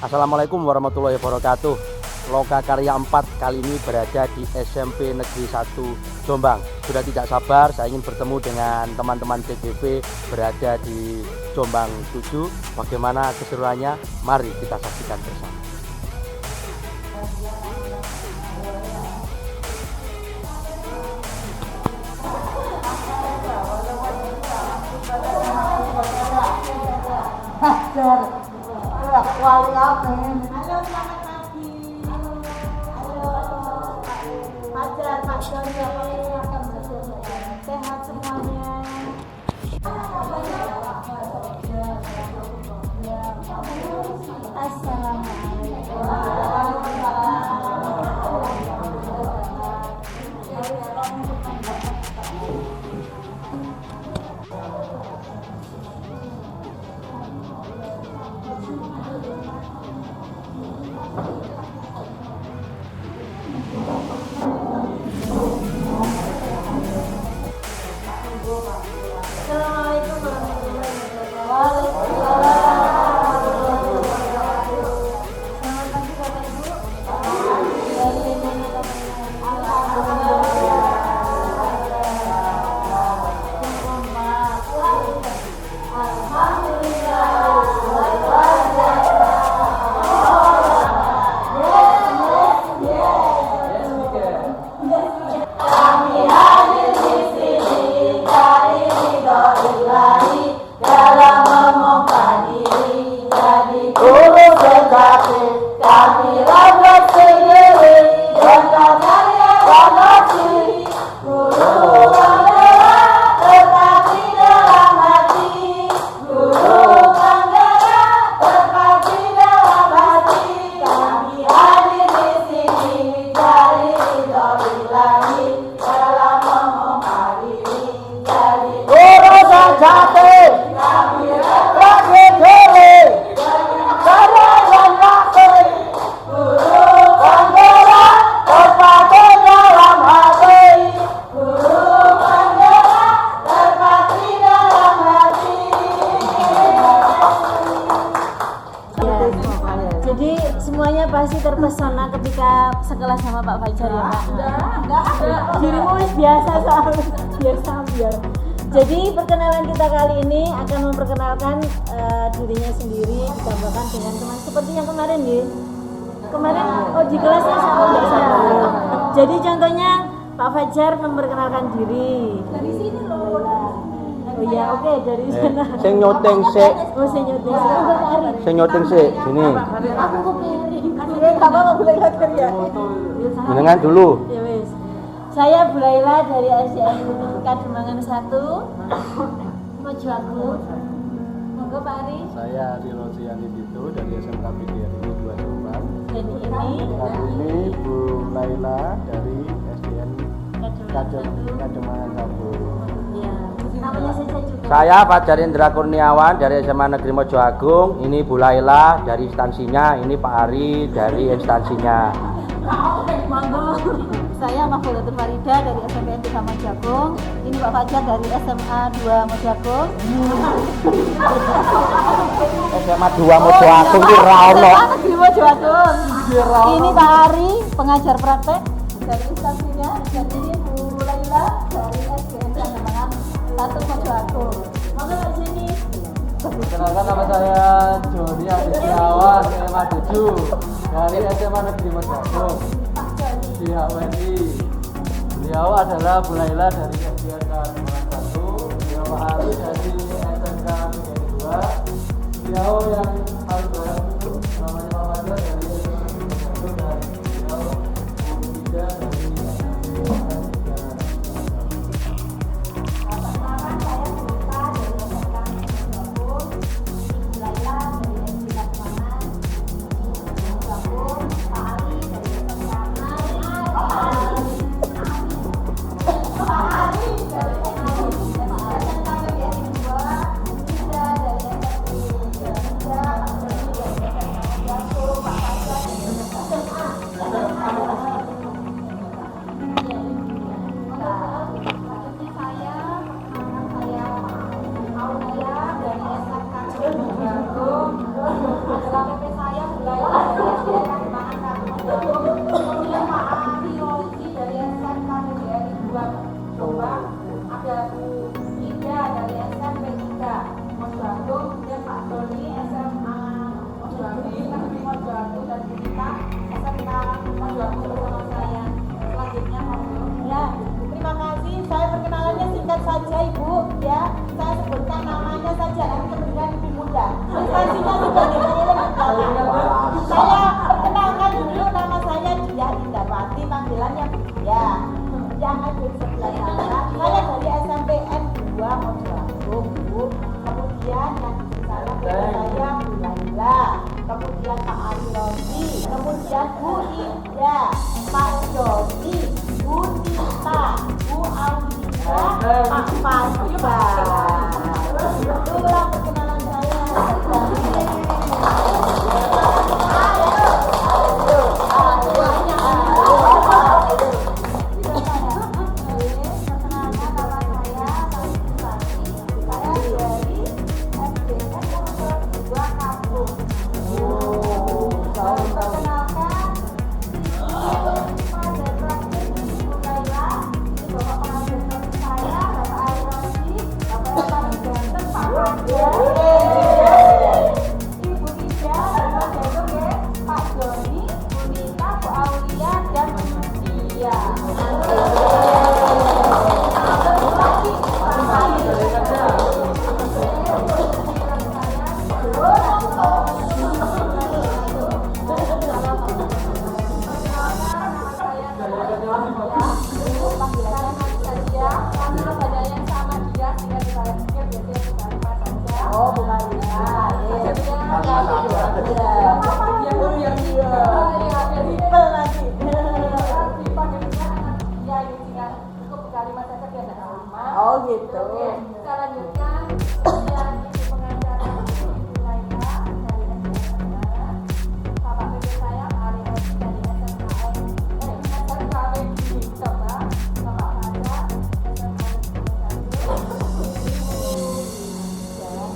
Assalamualaikum warahmatullahi wabarakatuh. Loka Karya 4 kali ini berada di SMP Negeri 1 Jombang. Sudah tidak sabar saya ingin bertemu dengan teman-teman TGV berada di Jombang 7. Bagaimana keseruannya? Mari kita saksikan bersama. Halo, selamat pagi. Halo, Fajar, Pak Jono, sehat semuanya. Jadi semuanya pasti terpesona ketika sekelas sama Pak Fajar ya Pak? Enggak. Dirimu biasa biar. Jadi perkenalan kita kali ini akan memperkenalkan dirinya sendiri ditambahkan dengan teman seperti yang kemarin ya. Kemarin di kelasnya sama enggak sama. Jadi contohnya Pak Fajar memperkenalkan diri. Dari sini loh. Oh iya, oke, dari sana. Sing nyoteng sik. Oh, sing nyoteng. Sing nyoteng sik sini. Aku kepiring. Kamu enggak boleh lihat kerja. Jenengan dulu. Ya wis. Saya Bulaila dari SDN Kademangan 1. Mojoagung. Monggo Pak Ari. Saya Rilosiani Dito dari SMK PGRI 2 Jombang. Dan ini Bu Laila dari SDN Kademangan 1. Ya, namanya saja juga. Saya Fajar Indra Kurniawan dari SMA Negeri Mojoagung. Ini Bu Laila dari instansinya, ini Pak Ari dari instansinya. Monggo. Saya Mahfudzatul Farida dari SMPN 3 Mojoagung. Ini Pak Fajar dari SMA 2 Mojoagung. SMA 2 Mojoagung ki ra ono. SMA Negeri Mojoagung. Ini Pak Ari, pengajar praktek dari instansinya, dan ini Bu Laila dari SDN Kademangan 1 Mojoagung. Monggo Pak sini. Perkenalkan, nama saya Joni Adityawan, SMA 7 dari SMA Negeri Mojoagung di HWNI. Beliau adalah Bu Laila dari SDN Kademangan 1, beliau Pak Ari dari SMK PGRI 2. Beliau yang paling baru itu namanya Pak Fajar dari SMK Mojoagung, dan beliau namanya saja, nanti kemudian lebih mudah. Instansinya sudah dimulai di belakang. Saya perkenalkan dulu, nama saya Dia Indawati, panggilannya Budia. Yang ada di sebelah sana, saya dari SMPN 2 Mojoagung, Bu. Kemudian yang di sana saya Bu Laila, kemudian Pak Ali Rosi, kemudian Bu Ida, Pak Jody, Bu Tita, Bu Aulia, Pak Faiba. Itulah perkenalan saya. Ibu Ida, Pak Joni, Bu Nita, Bu Aulia, dan Dia. Oh, bukan oh gitu. Kita lanjutkan. Bapak PB saya Ari Rosi dari SMKN Coba, Bapak Raja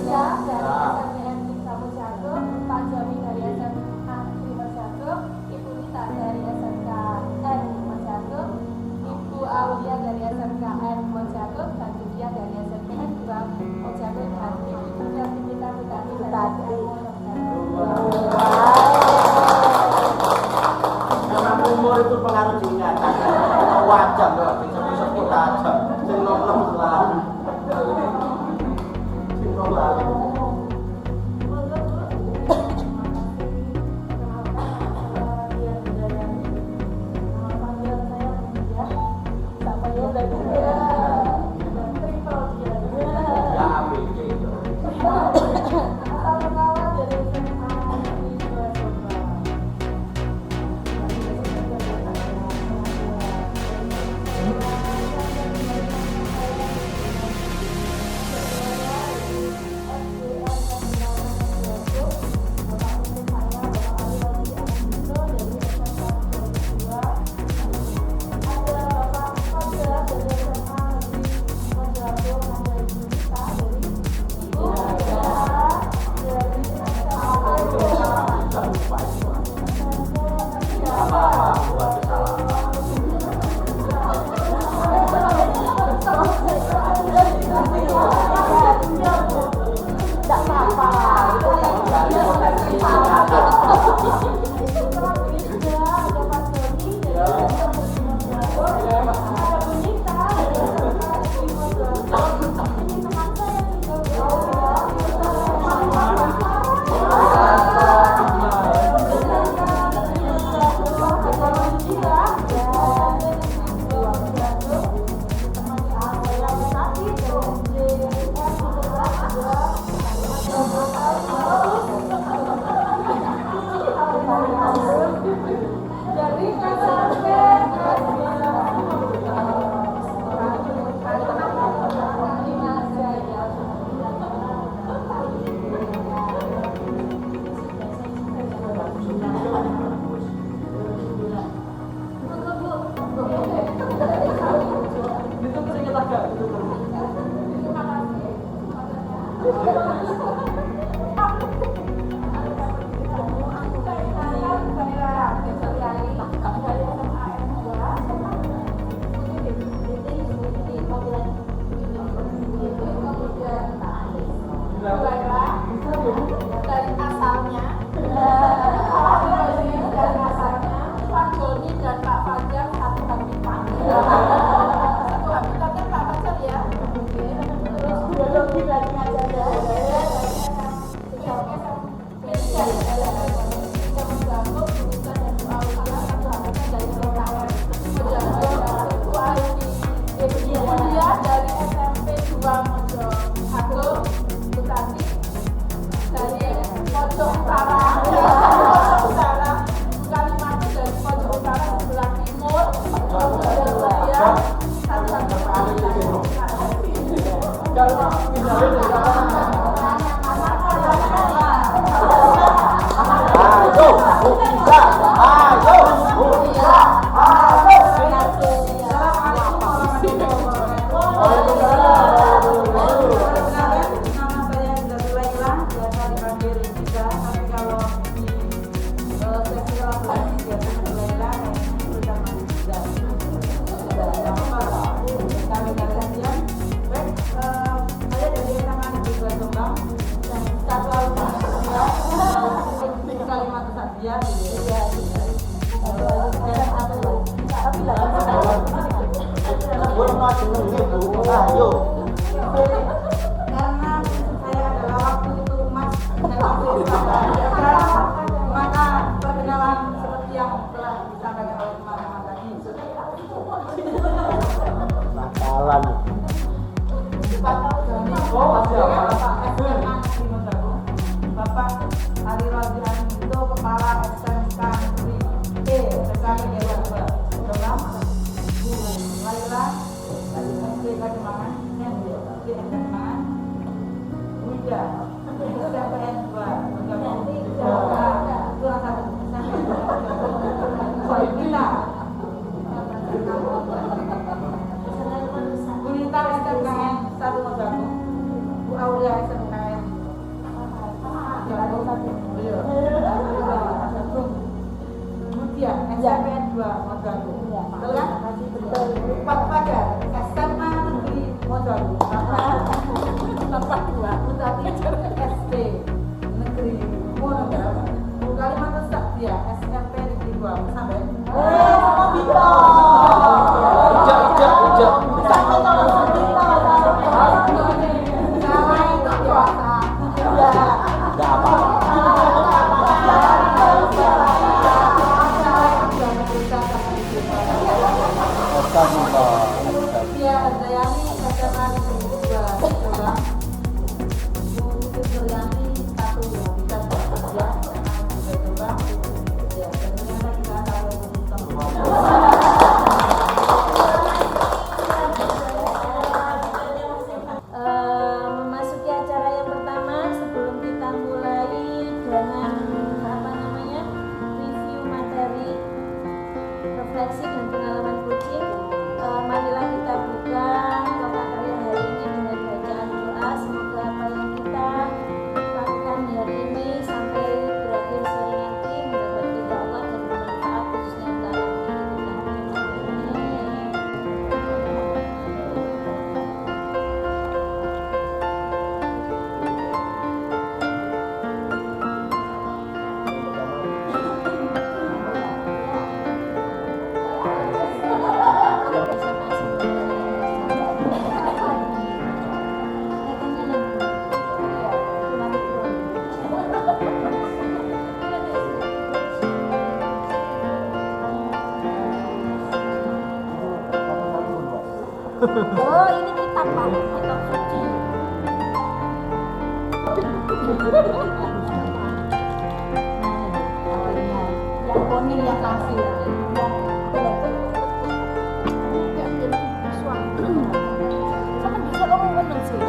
Ya, dari SMPN Kamu Jagung, Pak Joni dari SMA Prima Jagung, Ibu Nita dari SMKN Jagung, Ibu Aulia dari SMKN Jagung, dan Julia dari SMKN 2 Jagung, dan Ibu Yasminita Butani dari Memang umur itu pengaruh diingatan. Wajar loh, disebut-sebut aja. Sing nom-nom selalu. Sing nom-nom. Ayo. Karena saya adalah waktu itu Mas dan waktu itu maka perkenalan seperti yang telah disampaikan oleh teman-teman tadi. Nakalan. Bapak Ali Roziani itu Kepala SMK Negeri SKP Dewan Program Bu Laila SD Kademangan SD Kademangan Wida SMPN 2 itu satu Soibina Bu Nita SMKN 1 Bu Aulia SMKN Kemudian SMPN 2 Mojokerto. Betul kan? Pak Fajar SMA Negeri Mojokerto. Tempat 2 Utati SD Negeri Mojokerto. Kalimantan Saktia SMP Negeri 2 sampai. Enggak apa. Dia Dayani SMA Negeri 2 Coba. Bu Suryani 1 bisa bekerja SMA Negeri Coba. Ya, ternyata kita tahu memasuki acara yang pertama sebelum kita mulai dengan review materi refleksi dan pengalaman coaching, marilah kita buka lokakarya hari ini dengan bacaan doa. Semoga apa yang kita lakukan hari ini sampai berakhir sore nanti mendapat ridha Allah dan bermanfaat khususnya untuk alam kita. Oh, ini kitab Pak, kitab suci. yang Boni yang kasih. Sama bisa kamu menang sih.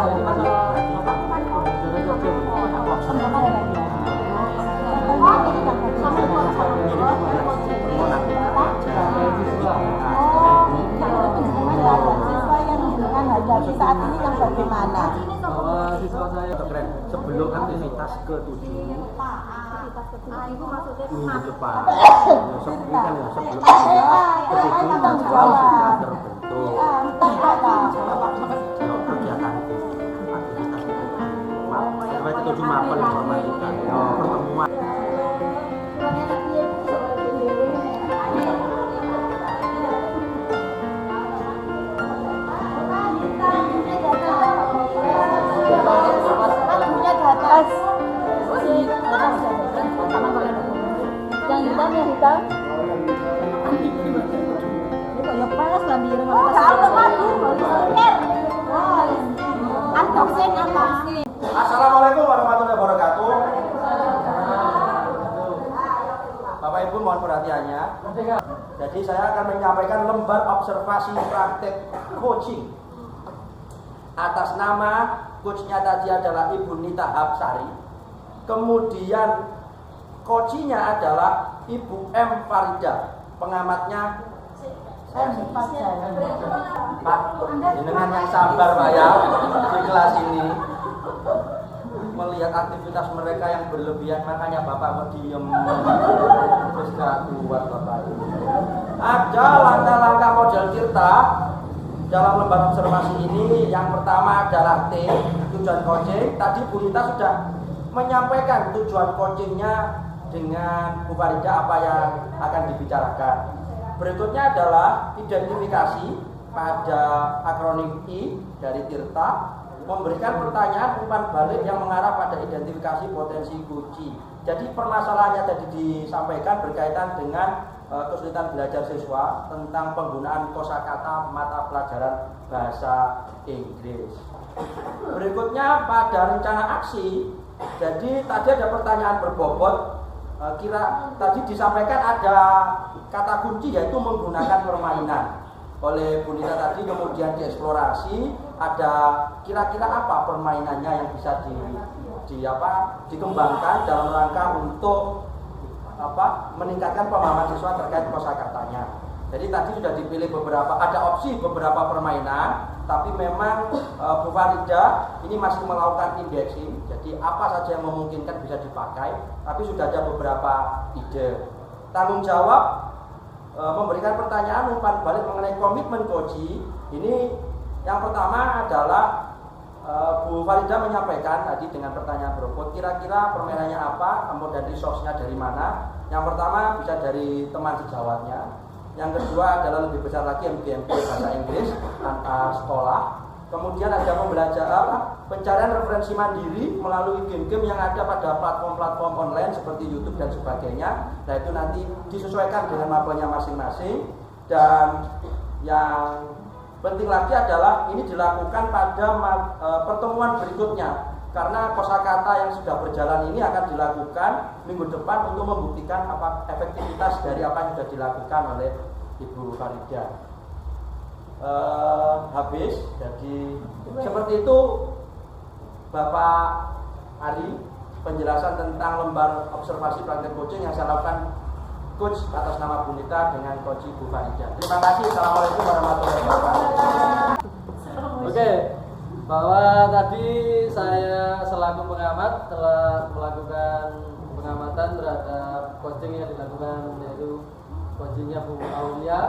ini masalah hadapi saat ini yang bagaimana? bahwa siswa saya keren sebelum aktivitas ke-7 minggu depan sebelum kan ya sebelum ke-7 dan sekolah sudah terbentuk kegiatan aktivitas itu sampai ke-7 mapel informatika pertemuan yang hitam ini kok ya panas lah biru Assalamualaikum warahmatullahi wabarakatuh. Bapak Ibu mohon perhatiannya. Jadi saya akan menyampaikan lembar observasi praktek coaching atas nama coachnya tadi adalah Ibu Nita Hapsari. Kemudian coachnya adalah Ibu M. Farida, pengamatnya Pak, dengan yang sabar Pak ya di kelas ini melihat aktivitas mereka yang berlebihan, makanya Bapak kok diem terus gak kuat Bapak ini. Ada langkah-langkah model Tirta dalam lembar observasi ini. Yang pertama adalah T, tujuan coaching. Tadi Bu Nita sudah menyampaikan tujuan coachingnya dengan Bu Farida apa yang akan dibicarakan. Berikutnya adalah identifikasi pada akronim I dari Tirta, memberikan pertanyaan umpan balik yang mengarah pada identifikasi potensi kunci. Jadi permasalahannya tadi disampaikan berkaitan dengan kesulitan belajar siswa tentang penggunaan kosakata mata pelajaran bahasa Inggris. Berikutnya pada rencana aksi. Jadi tadi ada pertanyaan berbobot. Tadi disampaikan ada kata kunci yaitu menggunakan permainan oleh Bu Nita tadi, kemudian dieksplorasi ada kira-kira apa permainannya yang bisa dikembangkan dalam rangka untuk meningkatkan pemahaman siswa terkait kosakatanya. Jadi tadi sudah dipilih ada opsi beberapa permainan, tapi memang Bu Farida ini masih melakukan indexing. Jadi apa saja yang memungkinkan bisa dipakai, tapi sudah ada beberapa ide. Tanggung jawab memberikan pertanyaan umpan balik mengenai komitmen coaching. Ini yang pertama adalah Bu Farida menyampaikan tadi dengan pertanyaan berbobot, kira-kira permainannya apa, kemudian resource-nya dari mana. Yang pertama bisa dari teman sejawatnya. Yang kedua adalah lebih besar lagi MGMP bahasa Inggris antar sekolah. Kemudian ada pencarian referensi mandiri melalui game-game yang ada pada platform-platform online seperti YouTube dan sebagainya. Nah itu nanti disesuaikan dengan mapelnya masing-masing. Dan yang penting lagi adalah ini dilakukan pada pertemuan berikutnya, karena kosakata yang sudah berjalan ini akan dilakukan minggu depan untuk membuktikan efektivitas dari apa yang sudah dilakukan oleh Ibu Farida. Habis, jadi seperti itu Bapak Ari penjelasan tentang lembar observasi praktek coaching yang saya lakukan coach atas nama Bu Nita dengan coach Bu Farida. Terima kasih. Assalamualaikum warahmatullahi wabarakatuh. Oke, bahwa tadi saya selaku pengamat telah melakukan pengamatan terhadap coaching yang dilakukan, yaitu coachingnya Bu Aulia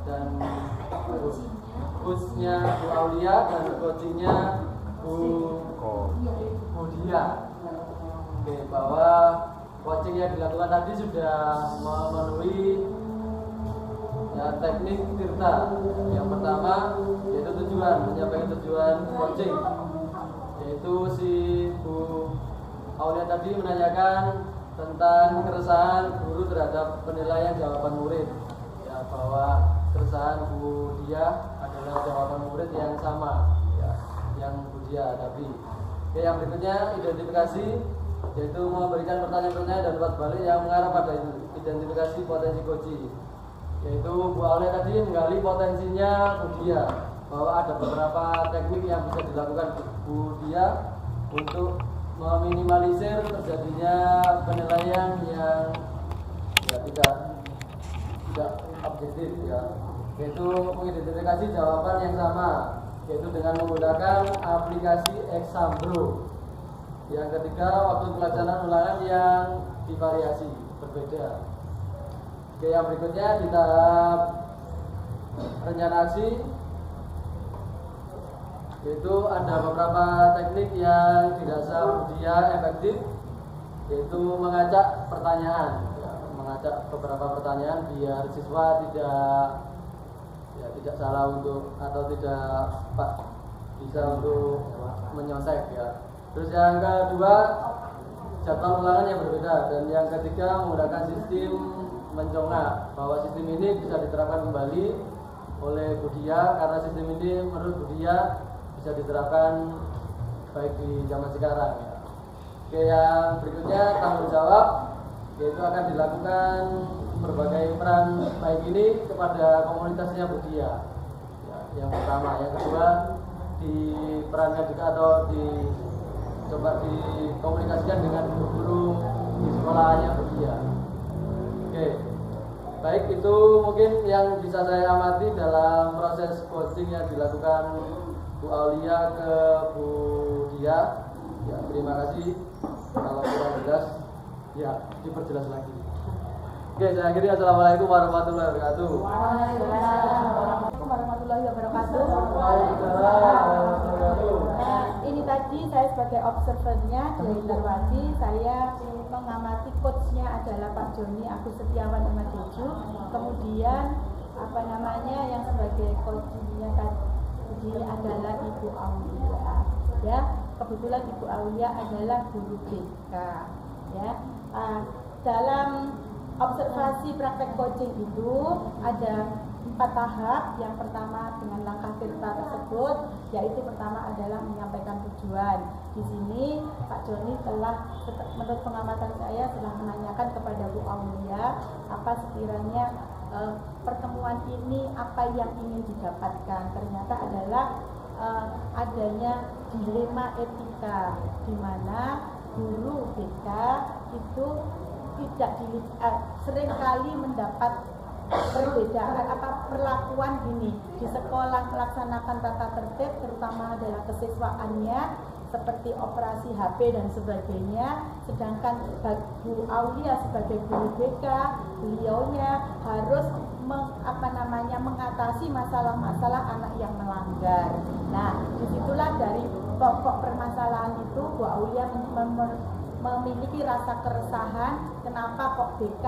dan coachnya Bu Aulia dan coachingnya Bu Dia. Oke, bahwa coaching yang dilakukan tadi sudah memenuhi teknik Tirta. Yang pertama yaitu menyampaikan tujuan coaching, yaitu si Bu Aulia tadi menanyakan tentang keresahan guru terhadap penilaian jawaban murid, ya, bahwa keresahan Bu Dia adalah jawaban murid yang sama, ya, yang Bu Dia hadapi. Oke, yang berikutnya identifikasi, yaitu memberikan pertanyaan-pertanyaan dan umpan balik yang mengarah pada identifikasi potensi coaching, yaitu Bu Aulia tadi menggali potensinya Bu Dia, bahwa ada beberapa teknik yang bisa dilakukan Bu Dia untuk meminimalisir terjadinya penilaian yang ya tidak objektif ya, yaitu mengidentifikasi jawaban yang sama, yaitu dengan menggunakan aplikasi Exambro. Yang ketiga, waktu pelaksanaan ulangan yang divariasi berbeda. Oke, yang berikutnya di tahap rencana aksi, yaitu ada beberapa teknik yang dirasa Bu Dia efektif, yaitu mengajak pertanyaan, mengajak beberapa pertanyaan biar siswa tidak salah untuk atau tidak bisa untuk menyontek ya. Terus yang kedua, jadwal ulangan yang berbeda, dan yang ketiga menggunakan sistem mencongak, bahwa sistem ini bisa diterapkan kembali oleh Bu Dia karena sistem ini menurut Bu Dia bisa diterapkan baik di zaman sekarang ya. Oke, yang berikutnya tanggung jawab, yaitu akan dilakukan berbagai peran baik ini kepada komunitasnya Bu Dia ya, yang pertama. Yang kedua, diperankan juga atau coba dikomunikasikan dengan guru-guru di sekolahnya Bu Dia. Oke, baik, itu mungkin yang bisa saya amati dalam proses coaching yang dilakukan Bu Aulia ke Bu Dia ya. Terima kasih, kalau kurang jelas ya diperjelas lagi. Oke, saya akhiri. Assalamualaikum warahmatullahi wabarakatuh. Waalaikumsalam warahmatullahi wabarakatuh. Ini tadi saya sebagai observernya dari Darwati, saya mengamati coachnya adalah Pak Joni Agus Setiawan Madeju. Kemudian yang sebagai coachnya tadi adalah Ibu Aulia. Ya, kebetulan Ibu Aulia adalah guru BK. Ya, dalam observasi praktek coaching itu ada 4 tahap. Yang pertama dengan langkah Tirta tersebut, yaitu pertama adalah menyampaikan tujuan. Di sini Pak Joni telah, menurut pengamatan saya, telah menanyakan kepada Bu Aulia apa sekiranya pertemuan ini apa yang ingin didapatkan. Ternyata adalah adanya dilema etika, di mana guru BK itu seringkali mendapat perbedaan perlakuan gini di sekolah melaksanakan tata tertib, terutama adalah kesiswaannya seperti operasi HP dan sebagainya, sedangkan Bu Aulia sebagai guru BK, beliaunya harus mengatasi masalah-masalah anak yang melanggar. Nah, disitulah dari pokok permasalahan itu Bu Aulia memiliki rasa keresahan, kenapa kok BK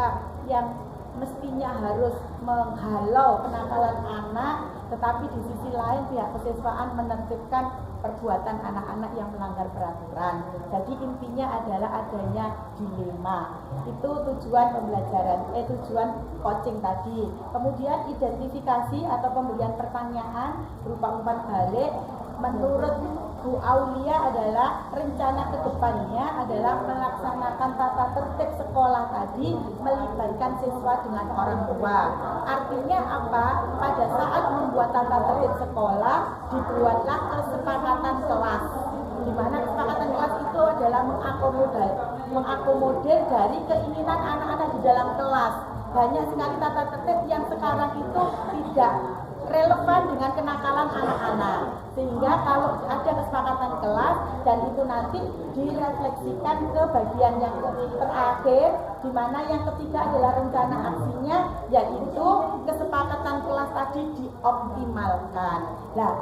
yang mestinya harus menghalau kenakalan anak, tetapi di sisi lain pihak kesiswaan menertibkan perbuatan anak-anak yang melanggar peraturan. Jadi intinya adalah adanya dilema. Itu tujuan pembelajaran, tujuan coaching tadi. Kemudian identifikasi atau pemberian pertanyaan berupa umpan balik. Menurut Bu Aulia adalah rencana kedepannya adalah melaksanakan tata tertib sekolah tadi melibatkan siswa dengan orang tua. Artinya apa? Pada saat membuat tata tertib sekolah dibuatlah kesepakatan kelas, di mana kesepakatan kelas itu adalah mengakomodir dari keinginan anak-anak di dalam kelas. Banyak sekali tata tertib yang sekarang itu tidak relevan dengan kenakalan anak-anak, sehingga kalau ada kesepakatan kelas dan itu nanti direfleksikan ke bagian yang terakhir, di mana yang ketiga adalah rencana aksinya, yaitu kesepakatan kelas tadi dioptimalkan. Nah,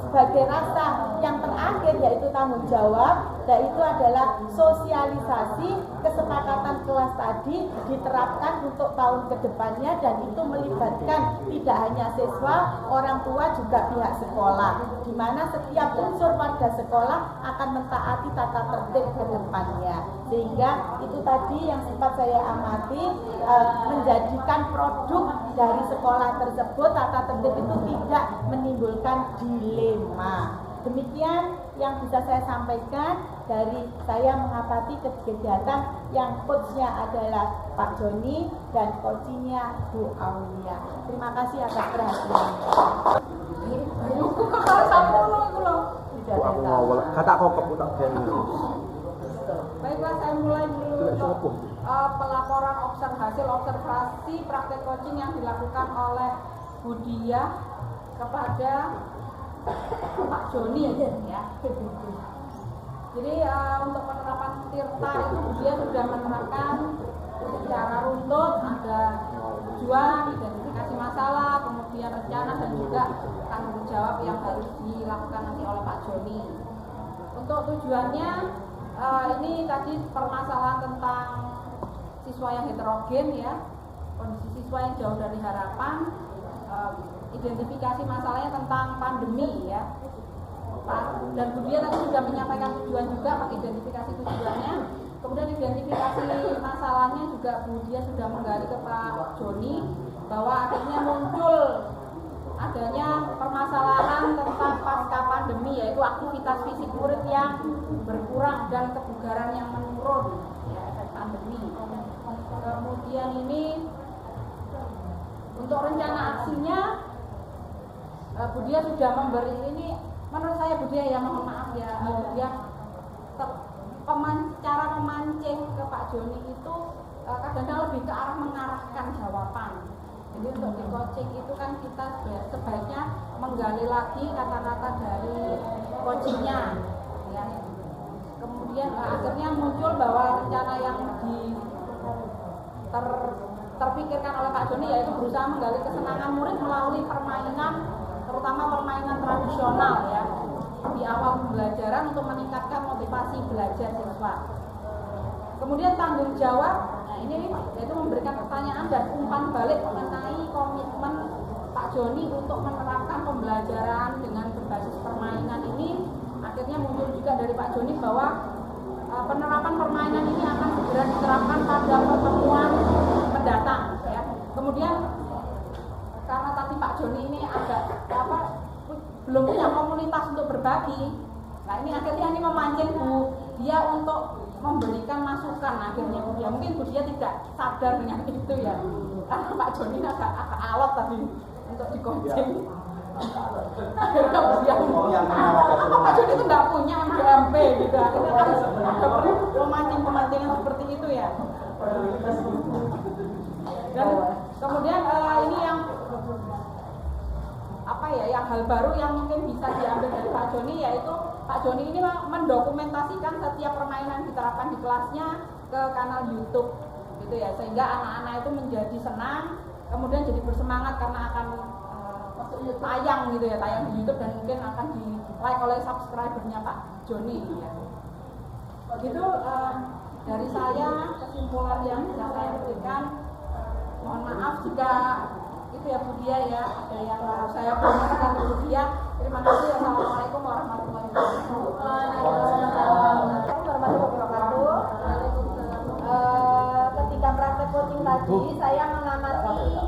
sebagai rasa yang terakhir yaitu tanggung jawab, yaitu adalah sosialisasi kesepakatan kelas tadi diterapkan untuk tahun kedepannya, dan itu melibatkan tidak hanya siswa, orang tua, juga pihak sekolah, di mana setiap unsur warga sekolah akan mentaati tata tertib kedepannya. Sehingga itu tadi yang sempat saya amati, menjadikan produk dari sekolah tersebut tata tertib itu tidak menimbulkan dilema. Demikian yang bisa saya sampaikan dari saya mengamati kegiatan yang coachnya adalah Pak Joni dan coachnya Bu Aulia. Terima kasih atas perhatiannya. sudah aku tahu. ngawal kata kokop tak ben. Baiklah, saya mulai dulu untuk pelaporan hasil observasi praktek coaching yang dilakukan oleh Bu Diah kepada Pak Joni ya. Jadi untuk penerapan Tirta itu Bu Diah sudah menerapkan secara runtut, ada tujuan, identifikasi masalah, kemudian rencana dan juga tanggung jawab yang harus dilakukan nanti oleh Pak Joni. Untuk tujuannya ini tadi permasalahan tentang siswa yang heterogen ya, kondisi siswa yang jauh dari harapan, identifikasi masalahnya tentang pandemi ya. Dan kemudian tadi sudah menyampaikan tujuan juga, mengidentifikasi tujuannya. Kemudian identifikasi masalahnya juga Bu Dia sudah menggali ke Pak Joni bahwa akhirnya muncul adanya permasalahan tentang pasca pandemi, yaitu aktivitas fisik murid yang berkurang dan kebugaran yang menurun ya, efek pandemi. Kemudian ini untuk rencana aksinya Bu Dia sudah memberi ini, menurut saya Bu Dia ya, mohon maaf ya, Bu Dia cara memancing ke Pak Joni itu kadang-kadang lebih ke arah mengarahkan jawaban. Jadi untuk di coaching itu kan kita sebaiknya menggali lagi kata-kata dari coachingnya ya. Kemudian akhirnya muncul bahwa rencana yang terpikirkan oleh Pak Joni yaitu berusaha menggali kesenangan murid melalui permainan, terutama permainan tradisional ya, di awal pembelajaran untuk meningkatkan motivasi belajar siswa. Kemudian tanggung jawab, nah ini yaitu memberikan pertanyaan dan umpan balik mengenai komitmen Pak Joni untuk menerapkan pembelajaran dengan berbasis permainan ini. Akhirnya muncul juga dari Pak Joni bahwa penerapan permainan ini akan segera diterapkan pada pertemuan mendatang ya. Kemudian karena tadi Pak Joni ini agak belum punya komunitas untuk berbagi, nah ini akhirnya ini memancing Bu Dia untuk memberikan masukan. Akhirnya ya mungkin Bu Dia tidak sadar dengan itu ya, karena Pak Joni agak alot tadi untuk di coaching. Akhirnya Bu Dia Pak Joni itu nggak punya MDMP gitu, akhirnya harus ada pemancing-pemancingan seperti itu ya. Dan kemudian ini yang yang hal baru yang mungkin bisa diambil dari Pak Joni, yaitu Pak Joni ini mendokumentasikan setiap permainan diterapkan di kelasnya ke kanal YouTube gitu ya, sehingga anak-anak itu menjadi senang, kemudian jadi bersemangat karena akan tayang gitu ya, tayang di YouTube dan mungkin akan di like oleh subscribernya Pak Joni ya. Gitu dari saya kesimpulan yang bisa saya berikan. Mohon maaf jika itu ya Bu Dia ya, ada yang harus saya komentarkan Bu Dia. Terima kasih. Assalamualaikum warahmatullahi wabarakatuh. Ketika praktek coaching tadi, saya mengamati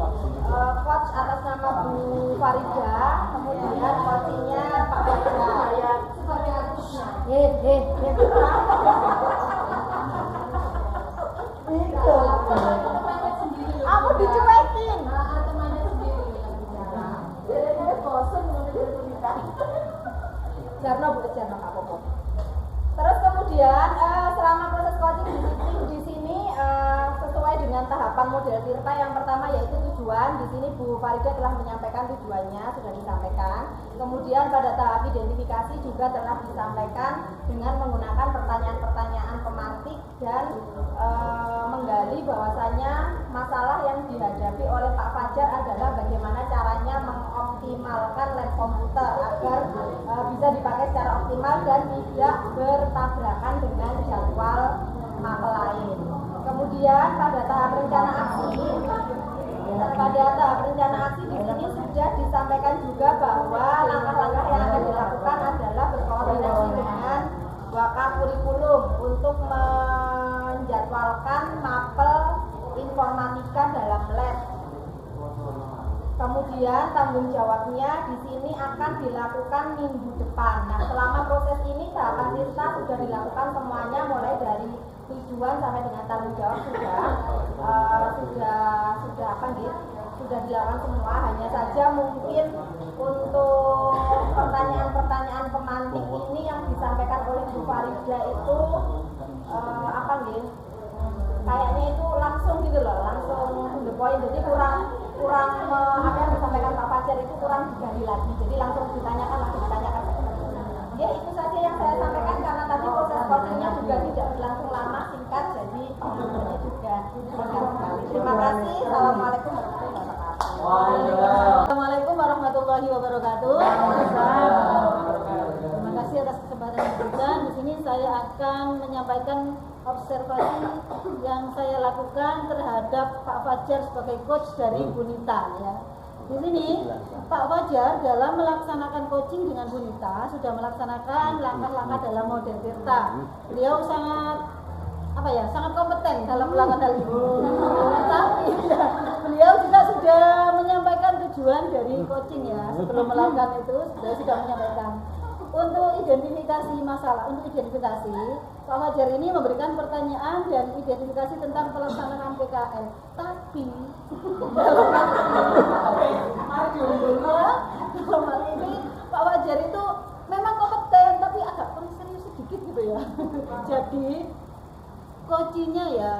coach atas nama Bu Farida, kemudian coachingnya Pak Farida. Aku dicuekin. Jarno Kak Popo. Terus kemudian selama proses coaching di sini sesuai dengan tahapan model Tirta, yang pertama yaitu tujuan. Di sini Bu Farida telah menyampaikan tujuannya, sudah disampaikan. Kemudian pada tahap identifikasi juga telah disampaikan dengan menggunakan pertanyaan-pertanyaan pemantik dan menggali bahwasannya masalah yang dihadapi oleh Pak Fajar adalah bagaimana caranya mengoptimalkan lab komputer agar bisa dipakai secara optimal dan tidak bertabrakan dengan jadwal mapel lain. Kemudian pada tahap rencana aksi di sini sudah disampaikan juga bahwa langkah-langkah yang akan dilakukan adalah berkoordinasi dengan Wakaf Kurikulum untuk menjadwalkan mapel informatika dalam lab. Kemudian tanggung jawabnya di sini akan dilakukan minggu depan. Nah, selama proses ini tahapan Tirta sudah dilakukan semuanya, mulai dari tujuan sampai dengan tanggung jawab sudah sudah dilakukan semua, hanya saja mungkin untuk pertanyaan-pertanyaan pemantik ini yang disampaikan oleh Bu Farida itu apa nih? Kayaknya itu langsung gitu loh, langsung to the point, jadi kurang apa yang disampaikan Pak Fajar itu kurang digali lagi, jadi langsung ditanyakan. Ya itu saja yang saya sampaikan, karena tadi proses coachingnya juga tidak berlangsung lama, singkat, jadi ini juga singkat sekali. Terima kasih. Assalamualaikum warahmatullahi wabarakatuh. Assalamualaikum warahmatullahi wabarakatuh. Terima kasih atas kesempatan yang diberikan. Di sini saya akan menyampaikan observasi yang saya lakukan terhadap Pak Fajar sebagai coach dari Bunita ya. Di sini Pak Fajar dalam melaksanakan coaching dengan Bunita sudah melaksanakan langkah-langkah dalam model Tirta. Beliau sangat kompeten dalam melakukan hal ini. Tapi beliau juga sudah menyampaikan tujuan dari coaching ya. Sebelum melakukan itu beliau sudah menyampaikan untuk identifikasi masalah, untuk identifikasi Pak Fajar ini memberikan pertanyaan dan identifikasi tentang pelaksanaan PKL. Tapi dalam hal ini Pak Fajar itu memang kompeten tapi agak kurang serius sedikit gitu ya. Jadi coachingnya ya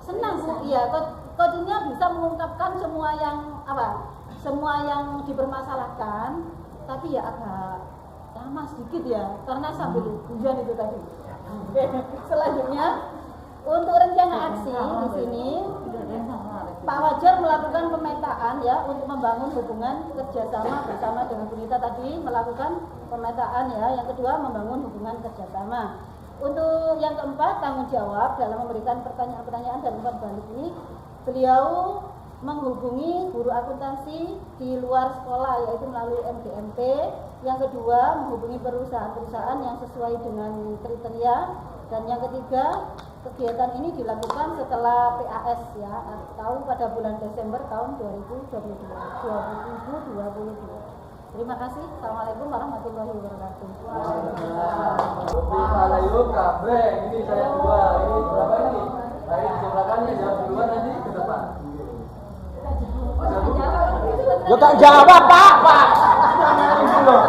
senang ya, coachingnya bisa mengungkapkan semua yang dipermasalahkan, tapi ya agak lama sedikit ya karena sambil hujan itu tadi. Oke, selanjutnya untuk rencana aksi di sini Pak Fajar melakukan pemetaan ya untuk membangun hubungan kerjasama bersama dengan Bunita tadi, melakukan pemetaan ya. Yang kedua membangun hubungan kerjasama. Untuk yang keempat tanggung jawab dalam memberikan pertanyaan-pertanyaan dan umpan balik ini, beliau menghubungi guru akuntansi di luar sekolah yaitu melalui MDMP. Yang kedua menghubungi perusahaan-perusahaan yang sesuai dengan kriteria, dan yang ketiga kegiatan ini dilakukan setelah PAS ya, atau pada bulan Desember tahun 2022. Terima kasih. Assalamualaikum warahmatullahi wabarakatuh. Ayo kabe, ini saya dua, ini berapa ini? Saya jumlahkannya jawab duluan nanti ke depan. Yo tak jawab Pak. Ini loh.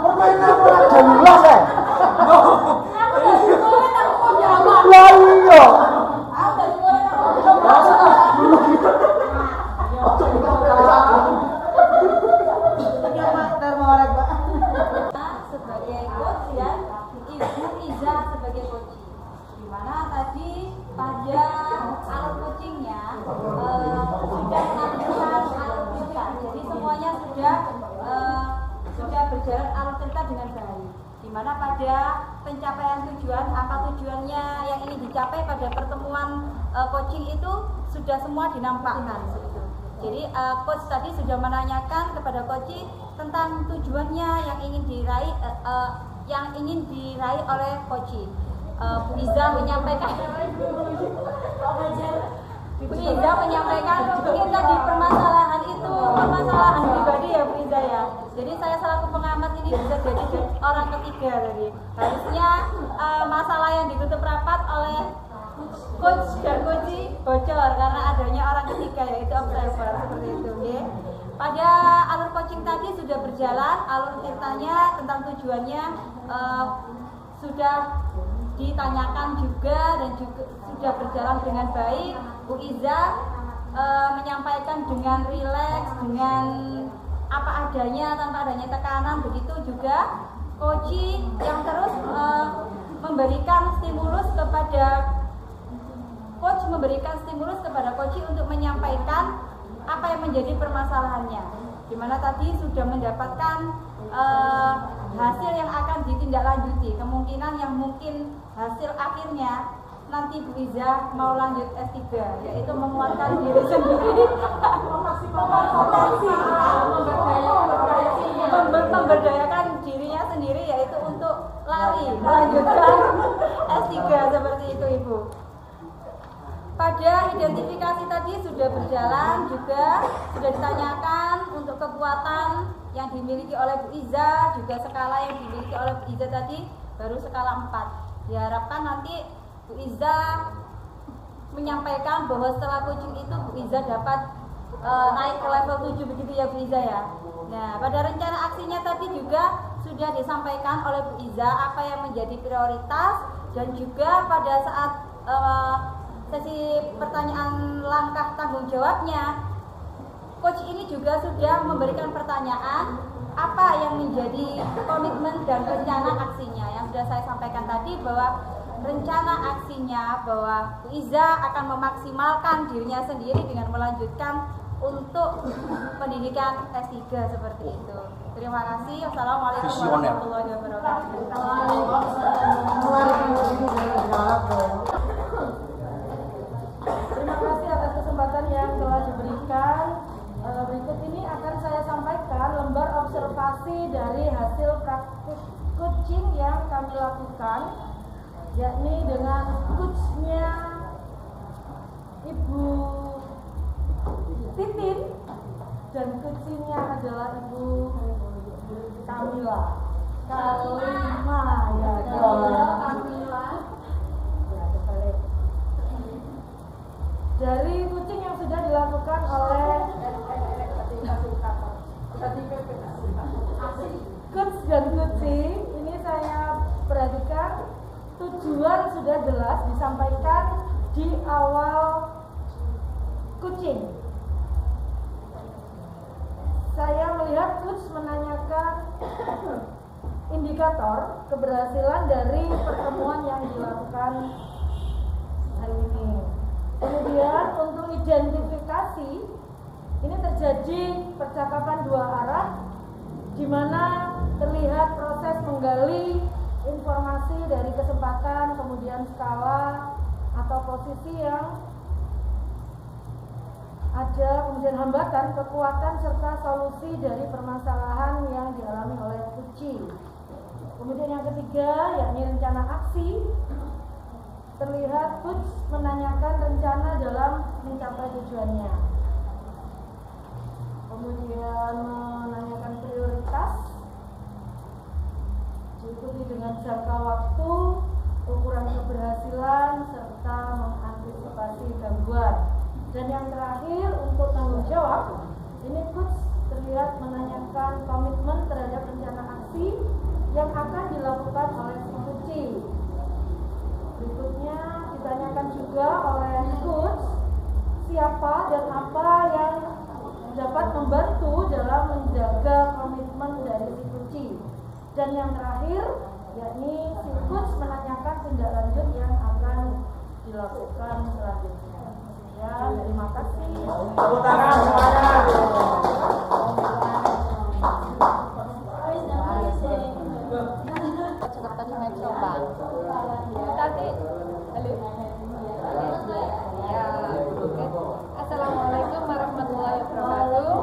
Permainan orang jelas ya. Lah iya. Sebagai coach dan Ibu Iza sebagai coach, dimana tadi pada alur coachingnya sudah melakukan alur cerita, jadi semuanya sudah berjalan alur cerita dengan baik, dimana pada pencapaian tujuan, apa tujuannya yang ingin dicapai pada pertemuan coaching itu sudah semua dinampakkan. Jadi coach tadi sudah menanyakan kepada coach tentang tujuannya yang ingin diraih oleh coach. Bu Iza menyampaikan mungkin tadi permasalahan pribadi ya Bu Iza ya. Jadi saya selaku pengamat ini bisa jadi orang ketiga tadi. Harusnya masalah yang ditutup rapat oleh coach dan coach bocor karena adanya orang ketiga yaitu observer seperti itu ya. Pada alur coaching tadi sudah berjalan, alur ceritanya tentang tujuannya sudah ditanyakan juga dan juga sudah berjalan dengan baik. Bu Iza menyampaikan dengan rileks, dengan apa adanya tanpa adanya tekanan. Begitu juga coach yang terus memberikan stimulus kepada coach untuk menyampaikan apa yang menjadi permasalahannya, dimana tadi sudah mendapatkan hasil yang akan ditindaklanjuti, kemungkinan yang mungkin hasil akhirnya nanti Bu Iza mau lanjut S3 yaitu menguatkan diri sendiri, memberdayakan dirinya sendiri yaitu untuk lari melanjutkan S3 seperti itu Ibu. Pada identifikasi tadi sudah berjalan juga, sudah ditanyakan untuk kekuatan yang dimiliki oleh Bu Iza, juga skala yang dimiliki oleh Bu Iza tadi baru skala 4. Diharapkan nanti Bu Iza menyampaikan bahwa setelah coaching itu Bu Iza dapat naik ke level 7 begitu ya Bu Iza ya. Nah, pada rencana aksinya tadi juga sudah disampaikan oleh Bu Iza apa yang menjadi prioritas, dan juga pada saat sesi pertanyaan langkah tanggung jawabnya, coach ini juga sudah memberikan pertanyaan apa yang menjadi komitmen dan rencana aksinya. Yang sudah saya sampaikan tadi bahwa rencana aksinya bahwa Bu Iza akan memaksimalkan dirinya sendiri dengan melanjutkan untuk pendidikan S3 seperti itu. Terima kasih. Wassalamualaikum warahmatullahi wabarakatuh. Terima kasih atas kesempatan yang telah diberikan. Berikut ini akan saya sampaikan lembar observasi dari hasil praktik coaching yang kami lakukan, yakni dengan coachnya Ibu Titin dan coachingnya adalah Ibu Kamila. Dari coaching yang sudah dilakukan oleh coach dan coaching, ini saya perhatikan tujuan sudah jelas disampaikan di awal coaching. Saya melihat coach menanyakan indikator keberhasilan dari pertemuan yang dilakukan hari ini. Kemudian untuk identifikasi, ini terjadi percakapan dua arah, di mana terlihat proses menggali informasi dari kesempatan, kemudian skala atau posisi yang ada, kemudian hambatan, kekuatan, serta solusi dari permasalahan yang dialami oleh coaching. Kemudian yang ketiga, yakni rencana aksi. Terlihat coach menanyakan rencana dalam mencapai tujuannya. Kemudian menanyakan prioritas, diikuti dengan jangka waktu, ukuran keberhasilan, serta mengantisipasi gangguan. Dan yang terakhir untuk tanggung jawab, ini coach terlihat menanyakan komitmen terhadap rencana aksi yang akan dilakukan oleh si coaching. Berikutnya ditanyakan juga oleh coach siapa dan apa yang dapat membantu dalam menjaga komitmen dari si coaching. Dan yang terakhir, yakni si coach menanyakan tindak lanjut yang akan dilakukan selanjutnya. Ya, terima kasih. Tepuk tangan semuanya. Assalamualaikum warahmatullahi wabarakatuh.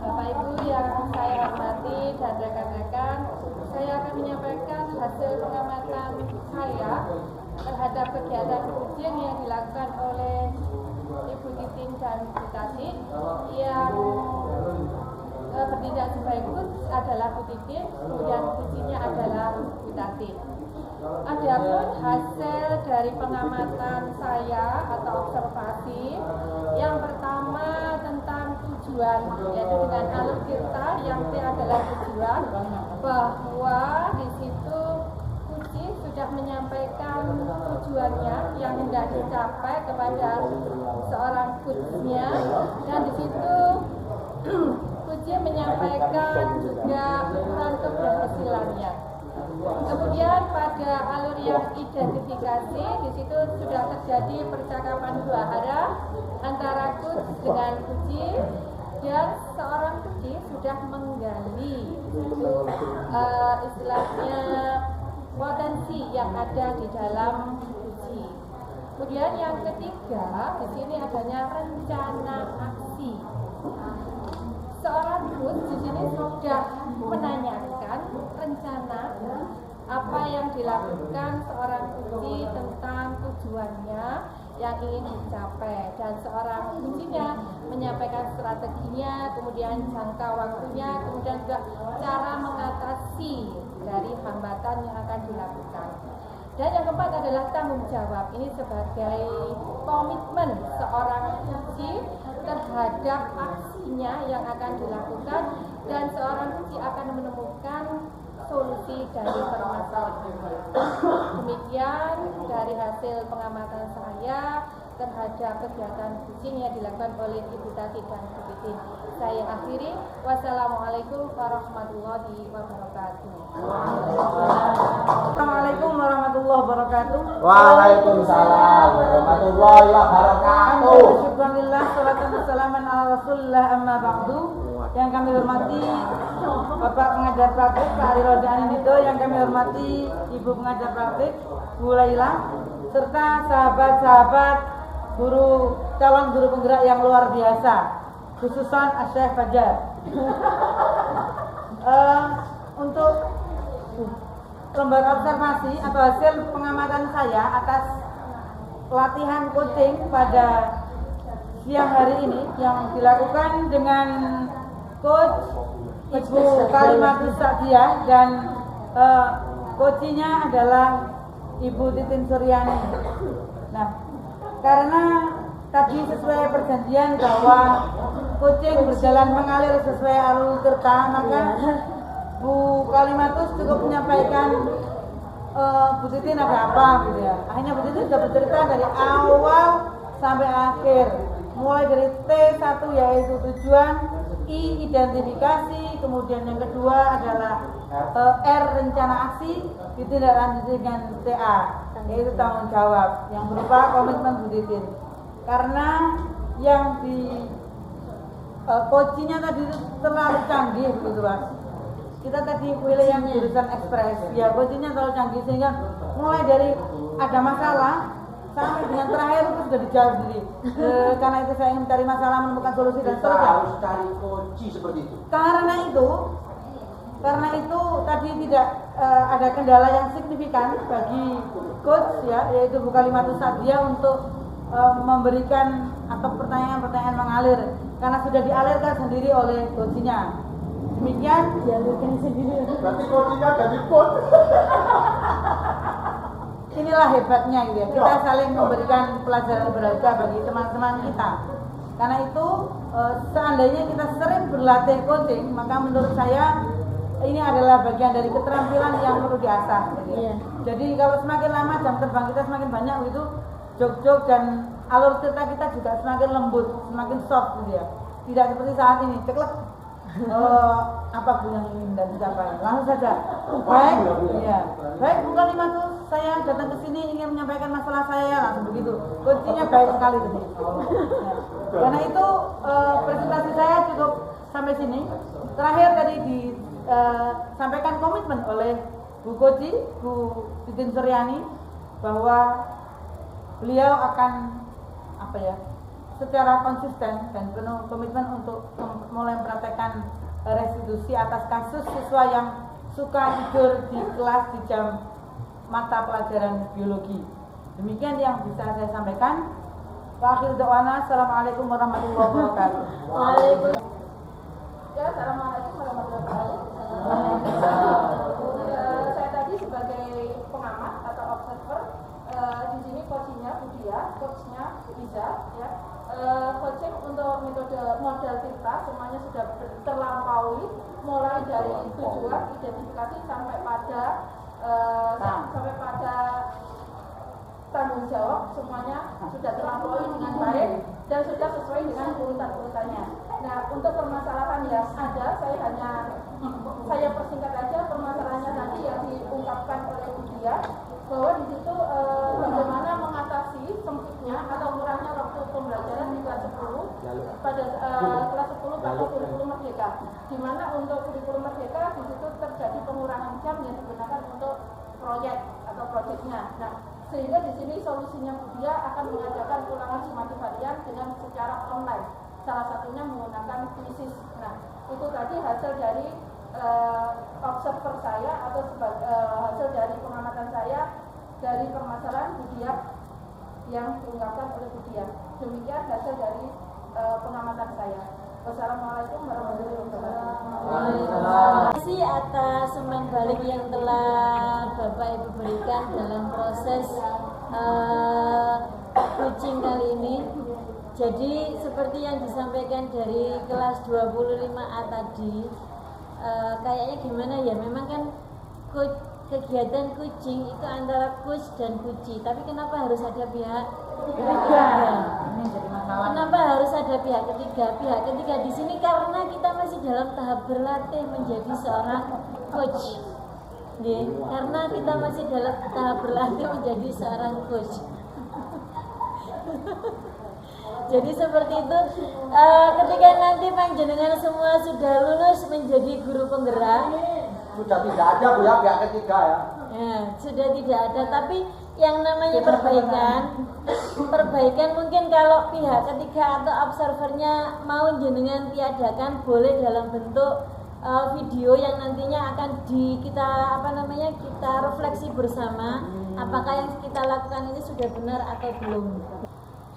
Bapak Ibu yang saya hormati dan rekan-rekan, saya akan menyampaikan hasil pengamatan saya terhadap kegiatan ujian yang dilakukan oleh Ibu Titin dan Bu Tati. Yang bertindak sebagai adalah Bu Titin, kemudian ujinya adalah Bu Tati. Adapun hasil dari pengamatan saya atau observasi, yang pertama tentang tujuan, yaitu dengan alur kita yang T adalah tujuan, bahwa di situ Puji sudah menyampaikan tujuannya yang hendak dicapai kepada seorang coachnya, dan di situ Puji menyampaikan juga ukuran keberhasilannya. Kemudian pada alur yang identifikasi, di situ sudah terjadi percakapan dua arah antara coach dengan Puji, dan seorang Puji sudah menggali istilahnya potensi yang ada di dalam Puji. Kemudian yang ketiga, di sini adanya rencana aksi. Seorang coach di sini sudah menanyakan rencana apa yang dilakukan seorang Puji tentang tujuannya yang ingin dicapai, dan seorang Pujinya menyampaikan strateginya, kemudian jangka waktunya, kemudian juga cara mengatasi dari hambatan yang akan dilakukan. Dan yang keempat adalah tanggung jawab. Ini sebagai komitmen seorang kunci terhadap aksinya yang akan dilakukan, dan seorang kunci akan menemukan solusi dari permasalahan. Demikian dari hasil pengamatan saya terhadap kegiatan coaching yang dilakukan oleh Ibu Tati dan Bu Titin. Saya akhiri. Wassalamualaikum warahmatullahi wabarakatuh. Assalamualaikum warahmatullahi wabarakatuh. Waalaikumsalam warahmatullahi wabarakatuh. Alhamdulillah, salatu wassalamu ala Rasulillah, amma ba'du. Yang kami hormati Bapak pengajar praktik Pak Ari Rodani Dito, yang kami hormati Ibu pengajar praktik Bu Laila, serta sahabat-sahabat guru, calon guru penggerak yang luar biasa, khususan Syekh Fajar. Untuk lembaga observasi atau hasil pengamatan saya atas latihan coaching pada siang hari ini yang dilakukan dengan Coach Ibu Kalimatus Sa'diyah dan coachnya adalah Ibu Titin Suryani. Nah, karena tadi sesuai perjanjian bahwa coaching berjalan mengalir sesuai alur cerita, maka Bu Kalimatus cukup menyampaikan Bu Titin ada apa gitu ya. Akhirnya Bu Titin sudah bercerita dari awal sampai akhir, mulai dari T1 yaitu tujuan, I identifikasi, kemudian yang kedua adalah R rencana aksi, ditindaklanjuti dengan TA yaitu tanggung jawab yang berupa komitmen Bu Titin. Karena yang di coachingnya tadi itu terlalu canggih begitu Mas. Kita tadi pilih yang jurusan ekspres, ya coachingnya terlalu canggih sehingga mulai dari ada masalah sampai dengan terakhir itu sudah dijawab sendiri. Karena itu saya ingin mencari masalah, menemukan solusi dan seterusnya. Harus cari kunci seperti itu. Karena itu tadi tidak ada kendala yang signifikan bagi coach ya, yaitu Bu Kalimatus Sa'diyah untuk memberikan atau pertanyaan-pertanyaan mengalir karena sudah dialirkan sendiri oleh coachnya. Demikian dialirkan sendiri. Berarti coachnya jadi coach. Inilah hebatnya gitu ya. Kita saling memberikan pelajaran berharga bagi teman-teman kita. Karena itu seandainya kita sering berlatih coaching, maka menurut saya ini adalah bagian dari keterampilan yang perlu diasah gitu ya. Jadi kalau semakin lama jam terbang kita semakin banyak gitu, jog-jog dan alur cerita kita juga semakin lembut, semakin soft gitu ya. Tidak seperti saat ini, ceklek. Apa pun yang ingin dan dicapai langsung saja. Baik, iya. Baik, Bu Kalimatus, saya datang ke sini ingin menyampaikan masalah saya, langsung begitu. Kuncinya baik sekali tadi. Karena itu presentasi saya cukup sampai sini. Terakhir tadi disampaikan komitmen oleh Bu Koji, Bu Titin Suryani, bahwa beliau akan secara konsisten dan penuh komitmen untuk mulai mempraktekkan restitusi atas kasus siswa yang suka tidur di kelas di jam mata pelajaran biologi. Demikian yang bisa saya sampaikan. Wa akhir da'wana, assalamualaikum warahmatullahi wabarakatuh. Waalaikumsalam. Ya, assalamualaikum warahmatullahi wabarakatuh. Saya tadi sebagai pengamat atau observer, di sini coachnya Budia, coachnya Iza, ya. Coaching untuk metode model kita semuanya sudah terlampaui, mulai dari tujuan, identifikasi sampai pada tanggung jawab, semuanya sudah terlampaui dengan baik dan sudah sesuai dengan urutan-urutannya. Nah, untuk permasalahan yang ada, saya persingkat aja permasalahannya tadi yang diungkapkan oleh Budia, bahwa di situ bagaimana mengatasi sempitnya atau kurangnya waktu pembelajaran di kelas 10 pada kelas 10 pada kurikulum merdeka, di mana untuk kurikulum merdeka di situ terjadi pengurangan jam yang digunakan untuk proyek atau proyeknya. Nah, sehingga di sini solusinya Budia akan mengadakan ulangan sumatif harian dengan secara online, salah satunya menggunakan Quizzes. Nah, itu tadi hasil dari observer saya atau hasil dari pengamatan saya dari permasalahan Budia yang diungkapkan oleh Budia. Demikian hasil dari pengamatan saya. Wassalamualaikum warahmatullahi wabarakatuh. Terima kasih atas umpan balik yang telah Bapak Ibu berikan dalam proses coaching kali ini. Jadi seperti yang disampaikan dari kelas 25A tadi, kayaknya gimana ya, memang kan kegiatan coaching itu antara coach dan kuci, tapi kenapa harus ada pihak ketiga? Kenapa harus ada pihak ketiga? Pihak ketiga di sini karena kita masih dalam tahap berlatih menjadi seorang coach. Karena kita masih dalam tahap berlatih menjadi seorang coach. Jadi seperti itu, ketika nanti panjenengan semua sudah lulus menjadi guru penggerak, Sudah tidak ada Bu ya pihak ketiga ya. ya, sudah tidak ada, tapi yang namanya perbaikan mungkin kalau pihak ketiga atau observernya mau jenengan tiadakan, boleh dalam bentuk video yang nantinya akan kita refleksi bersama apakah yang kita lakukan ini sudah benar atau belum.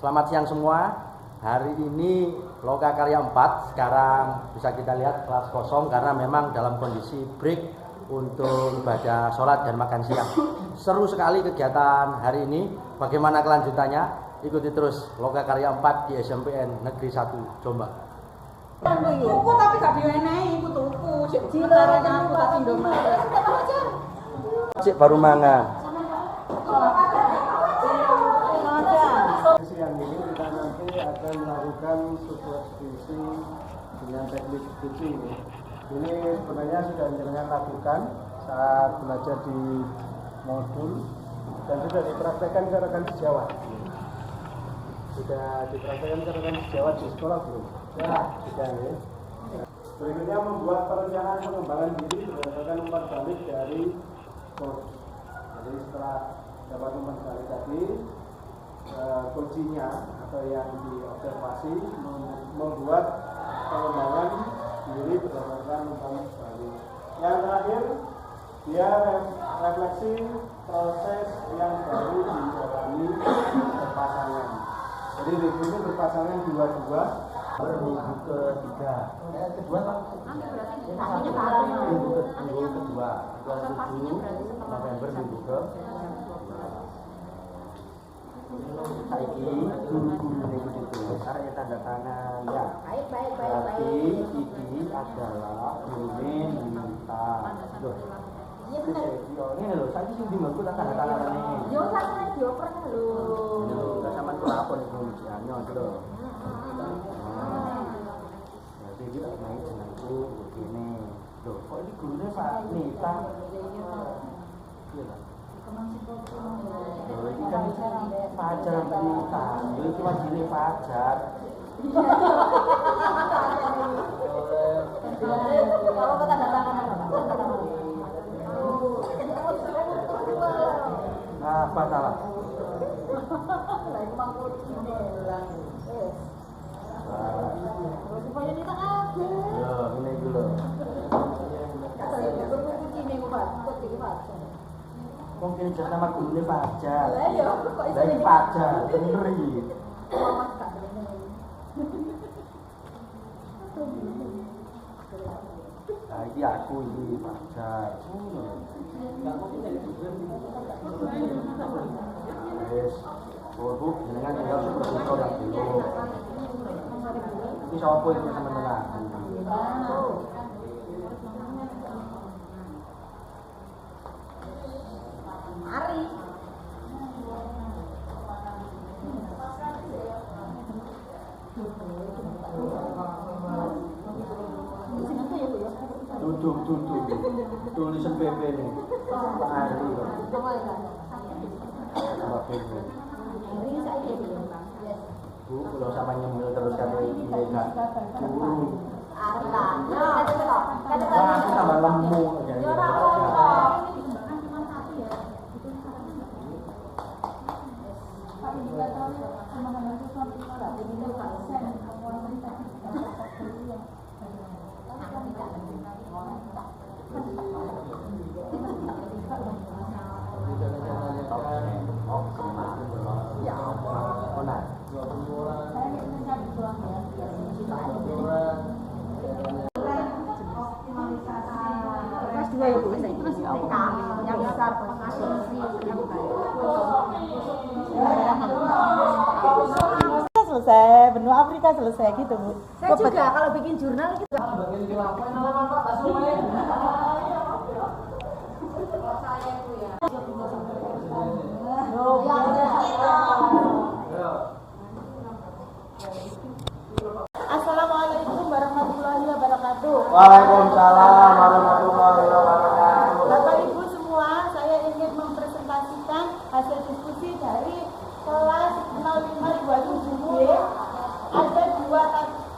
Selamat siang semua. Hari ini Lokakarya 4 sekarang bisa kita lihat kelas kosong karena memang dalam kondisi break untuk ibadah sholat dan makan siang. Seru sekali kegiatan hari ini. Bagaimana kelanjutannya? Ikuti terus Lokakarya 4 di SMPN Negeri 1 Jombang. Tuku tapi gak diwenehi, iku tuku. Sementaranya aku tak Indomaret. Cik baru mangan. Siang ini kita nanti akan melakukan substitusi dengan teknik coaching. Ini sebenarnya sudah jenengan lakukan saat belajar di modul dan sudah dipraktekkan secara sejawat. Sudah dipraktekkan secara sejawat di sekolah belum? Ya, sudah ya. Berikutnya membuat perencanaan pengembangan diri berdasarkan umpan balik dari coach. Jadi setelah dapat umpan balik tadi, coachingnya atau yang diobservasi membuat pengembangan diri berdasarkan umpan balik. Yang terakhir, dia refleksi proses yang baru dijalani berpasangan. Jadi di sini berpasangan dua-dua. Minggu ketiga. Kedua Pak. Minggu kedua. 27 November minggu ke. Saiki guru-guru niku ditulis arek tanda tangan ya. Berarti iki adalah gurune Nita. Loh. Iya bener. Ini lho, saiki sing dimengku tak tanda tangane. Yo sampe dioper lho. Lho, gak sampean kelapon iku ujiannya lho. Jadi kita main jenengku begini. Loh, kok ini gurune Pak Nita? Iya lah. Loh, ini kan Fajar Nita. Ini cuma gini Fajar. Kalau kita datang Apa salah? supaya kita kabeh. Ya, ini dulu. Mungkin jadi nama gurunya Fajar. Dari Fajar, bener iki. Nah, ini aku ini Fajar. Yes. Bu, jenengan tinggal seperti itu yang dulu. Ini siapa itu teman-teman? Ari. Duduk. Tulisan PP nih. Pak Ari. Pak PP. Bu, kalau sama nyemil terus kan ini enggak turun. Wah, aku tambah lemu jadi. Ya, benar. TK yang besar pengadopsi yang baik. Selesai, benua Afrika selesai gitu Bu. Saya juga kalau bikin jurnal gitu. Assalamualaikum warahmatullahi wabarakatuh. Waalaikumsalam warahmatullahi wabarakatuh. Bapak Ibu semua, saya ingin mempresentasikan hasil diskusi dari kelas 0527B. Ada dua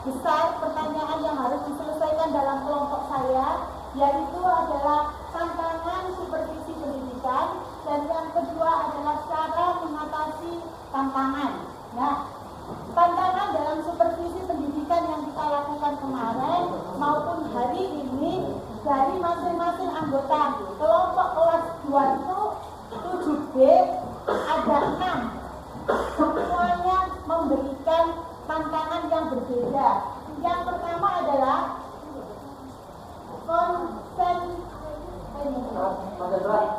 besar pertanyaan yang harus diselesaikan dalam kelompok saya, yaitu adalah tantangan supervisi pendidikan dan yang kedua adalah cara mengatasi tantangan. Nah, tantangan dalam supervisi pendidikan yang kita lakukan kemarin maupun hari ini dari masing-masing anggota kelompok kelas 27B ada 6. Semuanya memberikan tantangan yang berbeda. Yang pertama adalah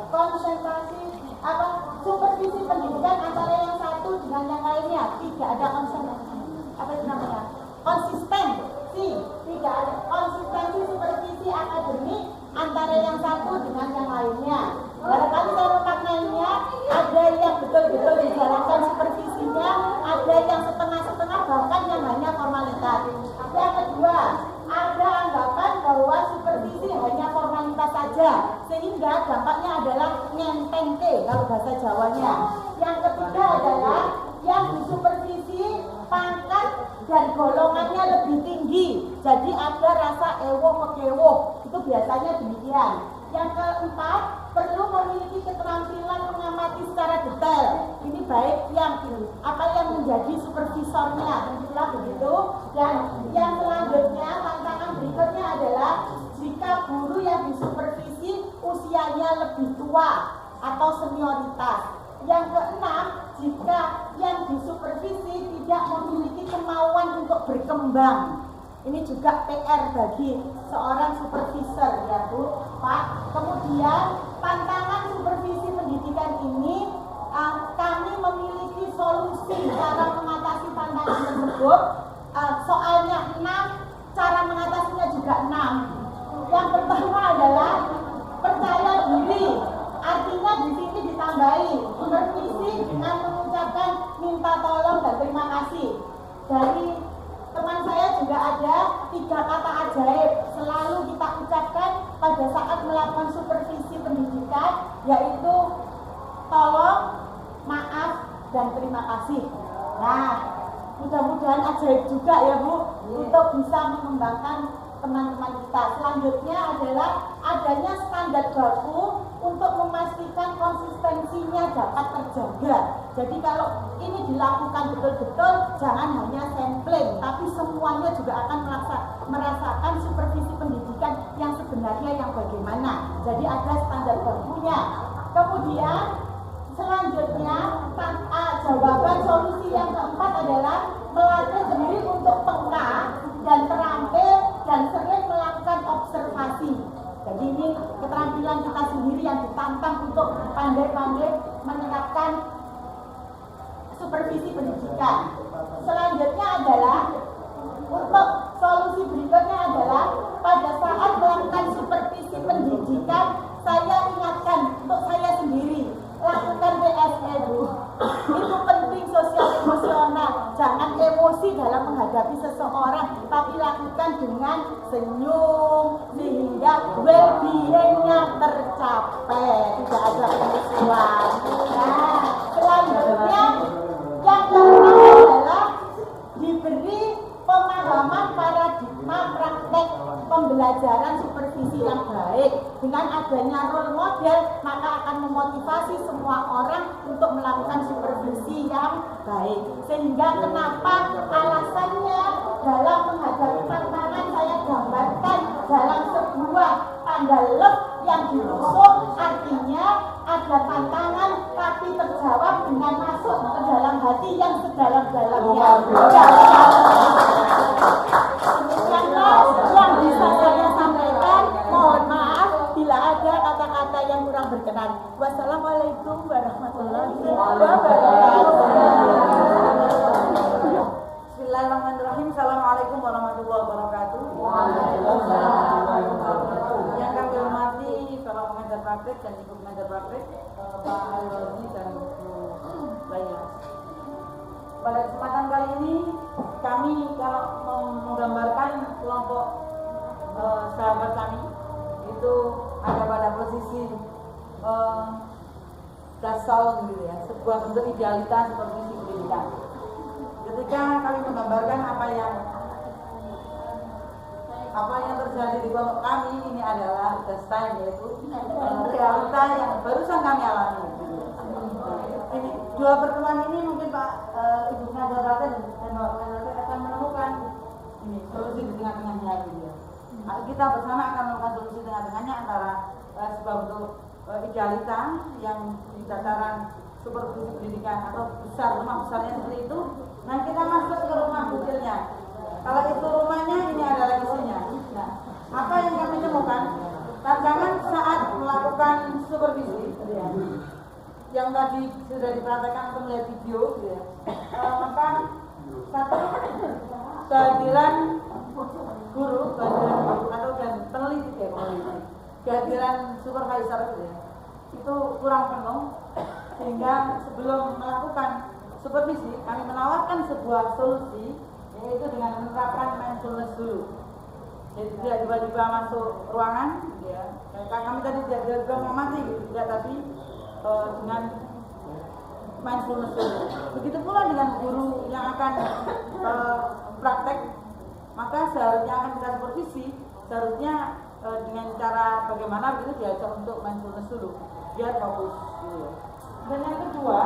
konsentrasi supervisi pendidikan antara yang satu dengan yang lainnya, tidak ada konsistensi, tidak ada konsistensi supervisi akademik antara yang satu dengan yang lainnya. Barangkali saya memaknainya, ada yang betul-betul dijalankan supervisinya, ada yang setengah-setengah, bahkan yang hanya formalitas. Yang kedua, ada anggapan bahwa supervisi hanya formalitas saja, sehingga dampaknya adalah ngentengke kalau bahasa Jawanya. Yang ketiga adalah yang disupervisi pangkat dan golongannya lebih tinggi, jadi ada rasa ewo-pekewo, itu biasanya demikian. Yang keempat, perlu memiliki keterampilan mengamati secara detail. Ini baik yang menjadi supervisornya, tentulah begitu. Dan yang selanjutnya, tantangan berikutnya adalah jika guru yang disupervisi usianya lebih tua atau senioritas. Yang keenam, jika yang disupervisi tidak memiliki kemauan untuk berkembang. Ini juga PR bagi seorang supervisor ya Bu, Pak. Kemudian tantangan supervisi pendidikan ini kami memiliki solusi cara mengatasi tantangan tersebut. Soalnya 6, cara mengatasinya juga 6. Yang pertama adalah percaya diri. Artinya di sini ditambahi supervisi dengan mengucapkan minta tolong dan terima kasih. Dari teman saya juga ada 3 kata ajaib selalu kita ucapkan pada saat melakukan supervisi pendidikan, yaitu tolong, maaf, dan terima kasih. Nah, mudah-mudahan ajaib juga ya Bu, untuk bisa mengembangkan teman-teman kita. Selanjutnya adalah adanya standar baku untuk memastikan konsistensinya dapat terjaga. Jadi kalau ini dilakukan betul-betul, jangan hanya sampling, tapi semuanya juga akan merasakan supervisi pendidikan yang sebenarnya yang bagaimana. Jadi ada standar bakunya. Kemudian selanjutnya jawaban solusi yang keempat adalah melatih diri untuk peka dan terampil dan sering melakukan observasi. Jadi ini keterampilan kita sendiri yang ditantang untuk pandai-pandai menerapkan supervisi pendidikan. Selanjutnya adalah untuk solusi berikutnya adalah pada saat melakukan supervisi pendidikan, saya ingatkan untuk saya sendiri, lakukan PSE Bu. Itu penting, sosial emosional. Jangan emosi dalam menghadapi seseorang, tapi lakukan dengan senyum sehingga well-being-nya tercapai, tidak ada pemusuhan. Nah, selanjutnya yang keenam adalah diberi pemahaman paradigma praktek pembelajaran supervisi yang baik. Dengan adanya role model, maka akan memotivasi semua orang untuk melakukan supervisi yang baik. Sehingga kenapa alasannya dalam menghadapi tantangan saya gambarkan dalam sebuah tanda love yang ditusuk, artinya ada tantangan tapi terjawab dengan masuk ke dalam hati yang sedalam-dalamnya. Demikianlah yang bisa saya sampaikan. Mohon maaf bila ada kata-kata mohon berkenan. Wassalamualaikum warahmatullahi wabarakatuh. Bismillahirrahmanirrahim. Assalamualaikum warahmatullahi wabarakatuh. Yang kami hormati Bapak Pengajar Praktek dan Ibu Pengajar Praktek, Pak Hairulzi dan Ibu Laya. Pada kesempatan kali ini kami kalau menggambarkan kelompok sahabat kami itu ada pada posisi dasar gitu ya, sebuah bentuk idealitas seperti pendidikan. Ketika kami menggambarkan apa yang terjadi di kelompok kami, ini adalah dasar, yaitu realita yang barusan kami alami. Ini dua pertemuan ini mungkin Pak Ibu Pengajar Praktek dan Bapak Pengajar Praktek akan menemukan ini solusi di tengah-tengahnya gitu ya. Kita bersama akan menemukan solusi tengah-tengahnya antara sebuah bentuk idealita yang di dataran supervisi pendidikan atau besar, rumah besarnya seperti itu. Nah, kita masuk ke rumah kecilnya. Kalau itu rumahnya, ini adalah isinya. Nah, apa yang kami temukan? Tantangan saat melakukan supervisi, ya, yang tadi sudah diperhatikan atau melihat video, ya, maka satu, kehadiran guru, atau dan peneliti, kehadiran supervisor, ya, itu kurang penuh, sehingga sebelum melakukan supervisi kami menawarkan sebuah solusi, yaitu dengan menerapkan mindfulness dulu. Jadi tidak tiba-tiba masuk ruangan, ya. Kami tadi tidak mengamati, tidak, tapi dengan mindfulness dulu. Begitu pula dengan guru yang akan praktek, maka seharusnya akan kita supervisi, seharusnya dengan cara bagaimana itu diajak untuk mindfulness dulu, biar fokus. Gitu. Dan yang kedua,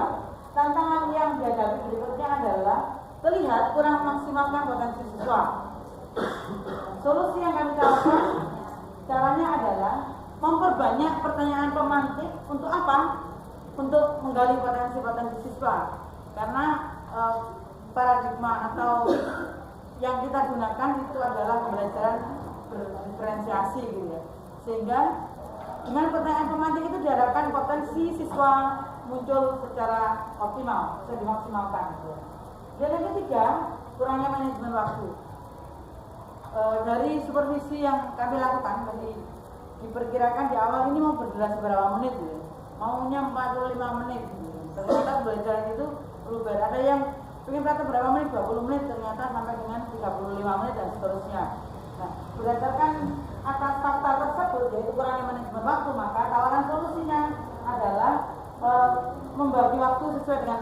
tantangan yang dihadapi berikutnya adalah terlihat kurang memaksimalkan potensi siswa. Solusi yang kami tawarkan caranya adalah memperbanyak pertanyaan pemantik. Untuk apa? Untuk menggali potensi-potensi siswa. Karena paradigma atau yang kita gunakan itu adalah pembelajaran berdiferensiasi gitu ya. Sehingga dengan pertanyaan pemantik itu diharapkan potensi siswa muncul secara optimal, bisa dimaksimalkan gitu. Dan yang ketiga, kurangnya manajemen waktu. Dari supervisi yang kami lakukan, diperkirakan di awal ini mau berdurasi berapa menit gitu. Maunya 45 menit gitu. Ternyata belajar itu berubah. Ada yang ingin praktek berapa menit, 20 menit, ternyata sampai dengan 35 menit dan seterusnya. Nah, berdasarkan atas fakta tersebut, yaitu kurangnya manajemen waktu, maka tawaran solusinya adalah membagi waktu sesuai dengan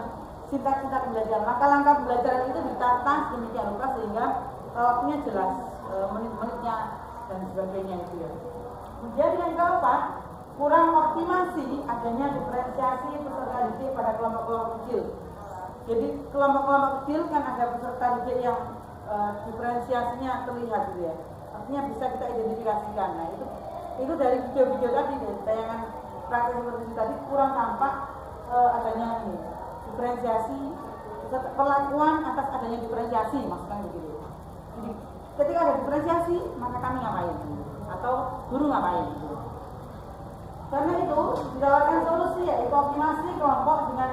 sintak-sintak belajar. Maka langkah pembelajaran itu ditata sedemikian rupa sehingga waktunya jelas, menit-menitnya dan sebagainya itu ya. Kemudian yang keempat, kurang optimasi adanya diferensiasi peserta didik pada kelompok-kelompok kecil. Jadi kelompok-kelompok kecil kan ada peserta didik yang diferensiasinya terlihat gitu ya. Artinya bisa kita identifikasikan. Nah itu dari video-video tadi, dari tayangan praktek seperti tadi kurang tampak adanya ini diferensiasi, perlakuan atas adanya diferensiasi, maksudnya begitu. Jadi ketika ada diferensiasi, maka kami ngapain? Atau guru ngapain? Karena itu ditawarkan solusi, yaitu optimasi kelompok dengan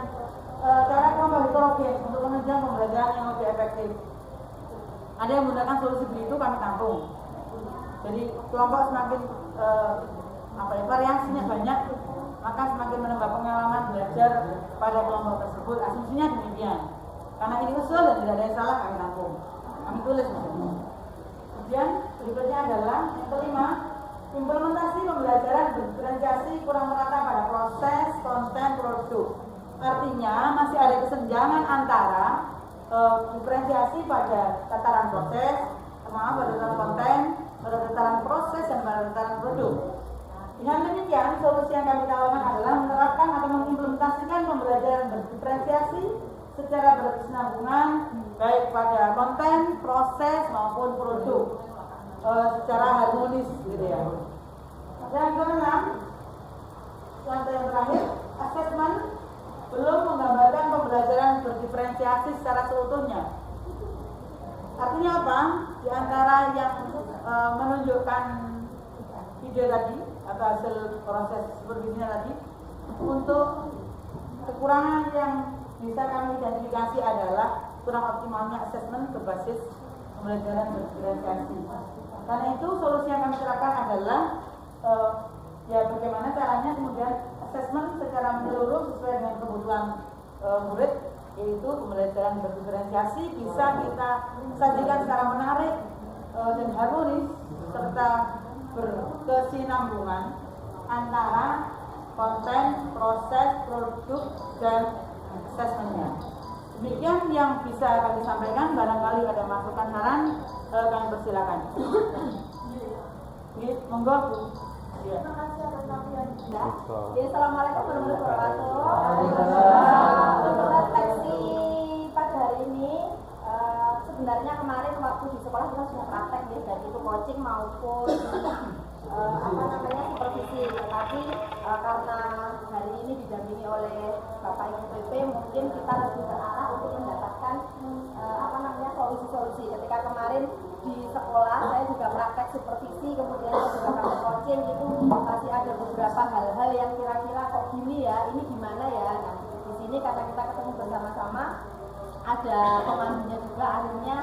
cara kelompok heterogen untuk menunjang pembelajaran yang lebih efektif. Ada yang menggunakan solusi begitu, kami tampung. Jadi kelompok semakin variasinya banyak, maka semakin menambah pengalaman belajar pada kelompok tersebut. Asumsinya demikian. Karena ini usul dan tidak ada yang salah, kami tampung. Kami tulis maksudnya. Kemudian berikutnya adalah yang kelima, implementasi pembelajaran berdiferensiasi kurang merata pada proses, konten, produk. Artinya masih ada kesenjangan antara diferensiasi pada tataran proses, pada tataran konten, pada tataran proses, dan pada tataran produk. Dengan demikian, solusi yang kami tawarkan adalah menerapkan atau mengimplementasikan pembelajaran berdiferensiasi secara berkesinambungan baik pada konten, proses maupun produk secara harmonis gitu ya. Dan keenam, yang terakhir, asesmen belum menggambarkan pembelajaran berdiferensiasi secara seutuhnya. Artinya apa? Di antara yang menunjukkan video tadi, atau hasil proses supervisinya tadi. Untuk kekurangan yang bisa kami identifikasi adalah kurang optimalnya asesmen berbasis pembelajaran berdiferensiasi. Karena itu solusi yang kami terapkan adalah ya bagaimana caranya kemudian asesmen secara menyeluruh sesuai dengan kebutuhan murid, yaitu pembelajaran berdiferensiasi bisa kita sajikan secara menarik dan harmonis serta berkesinambungan antara konten, proses, produk, dan asesmennya. Demikian yang bisa kami sampaikan. Barangkali ada masukan saran, kami persilakan. Monggo Bu. Ya. Terima kasih atas waktunya. Assalamualaikum warahmatullahi wabarakatuh. Untuk refleksi pada hari ini, sebenarnya kemarin waktu di sekolah kita sudah praktek ya, baik itu coaching maupun supervisi. Tetapi karena hari ini didampingi oleh Bapak Ibu PP, mungkin kita lebih terarah untuk mendapatkan solusi-solusi. Ketika kemarin di sekolah saya juga praktek supervisi, kemudian juga praktek coaching, itu masih ada beberapa hal-hal yang kira-kira kok gini ya, ini gimana ya. Nah, di sini karena kita ketemu bersama-sama, ada pemandunya juga, akhirnya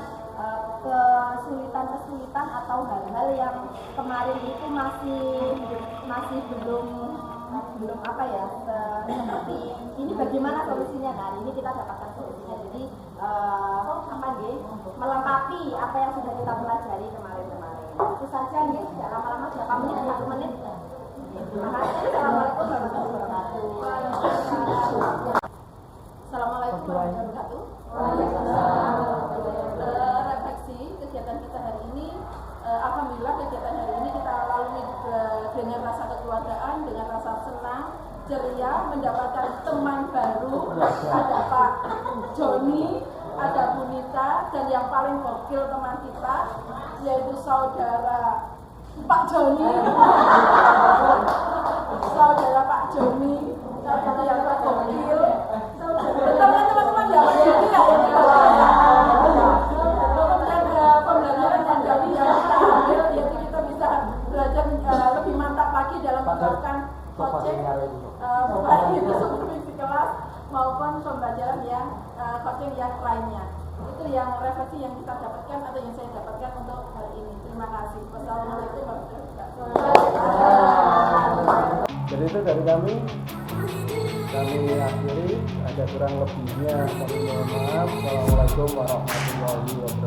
kesulitan atau hal-hal yang kemarin itu masih belum seperti ini bagaimana solusinya. Nah, ini kita dapatkan solusinya. Jadi melengkapi apa yang sudah kita pelajari kemarin. Itu saja nih, tidak lama-lama, berapa menit, 1 menit. Terima kasih. Assalamualaikum warahmatullahi wabarakatuh. Assalamualaikum warahmatullahi wabarakatuh. Refleksi kegiatan kita hari ini, alhamdulillah kegiatan hari ini kita lalui dengan rasa kekeluargaan, dengan rasa senang, ceria, mendapatkan teman baru. Ada Pak Joni, ada Bu Nita, dan yang paling gokil teman kita yaitu saudara Pak Joni, saudara Pak Joni, saudara yang tergokil. Teman-teman ya Pak Joni ya. Pembelajaran yang dari yang kita ambil, yaitu kita bisa belajar lebih mantap lagi dalam menerapkan coaching, baik itu supervisi kelas maupun pembelajaran yang coaching yang lainnya. Itu yang refleksi yang kita dapatkan atau yang saya dapatkan untuk hari ini. Terima kasih. Wassalamualaikum warahmatullahi wabarakatuh. Jadi itu dari kami akhiri, ada kurang lebihnya kami mohon maaf. Assalamualaikum warahmatullahi wabarakatuh.